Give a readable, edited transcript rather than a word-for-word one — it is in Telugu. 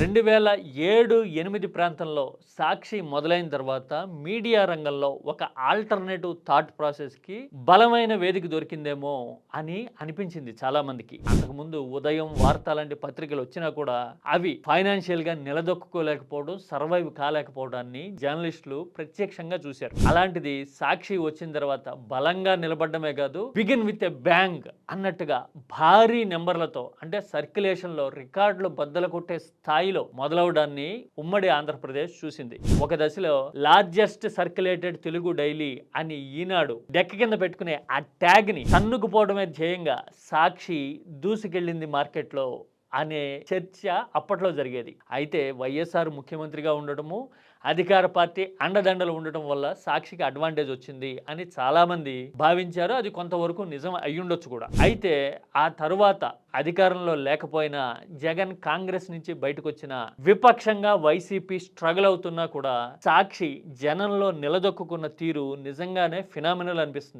2007-8 ప్రాంతంలో సాక్షి మొదలైన తర్వాత మీడియా రంగంలో ఒక ఆల్టర్నేటివ్ థాట్ ప్రాసెస్కి బలమైన వేదిక దొరికిందేమో అని అనిపించింది చాలా మందికి. అంతకుముందు ఉదయం వార్త లాంటి పత్రికలు వచ్చినా కూడా అవి ఫైనాన్షియల్గా నిలదొక్కుకోలేకపోవడం, సర్వైవ్ కాలేకపోవడాన్ని జర్నలిస్టులు ప్రత్యక్షంగా చూశారు. అలాంటిది సాక్షి వచ్చిన తర్వాత బలంగా నిలబడమే కాదు, బిగిన్ విత్ ఎ బ్యాంగ్ అన్నట్టుగా భారీ నెంబర్లతో అంటే సర్క్యులేషన్లో రికార్డులు బద్దలు కొట్టే స్థాయిలో మొదలవడాన్ని ఉమ్మడి ఆంధ్రప్రదేశ్ చూసింది. ఒక దశలో లార్జెస్ట్ సర్క్యులేటెడ్ తెలుగు డైలీ అని ఈనాడు డెక్క కింద పెట్టుకునే ఆ ట్యాగ్ ని తన్నుకుపోవడమే ధ్యేయంగా సాక్షి దూసుకెళ్ళింది మార్కెట్లో అనే చర్చ అప్పట్లో జరిగేది. అయితే వైఎస్ఆర్ ముఖ్యమంత్రిగా ఉండటము, అధికార పార్టీ అండదండలు ఉండటం వల్ల సాక్షికి అడ్వాంటేజ్ వచ్చింది అని చాలామంది భావించారు. అది కొంతవరకు నిజం అయ్యుండొచ్చు కూడా. అయితే ఆ తరువాత అధికారంలో లేకపోయినా జగన్ కాంగ్రెస్ నుంచి బయటకు వచ్చిన విపక్షంగా వైసీపీ స్ట్రగుల్ అవుతున్నా కూడా సాక్షి జనంలో నిలదొక్కున్న తీరు నిజంగానే ఫినామినల్ అనిపిస్తుంది.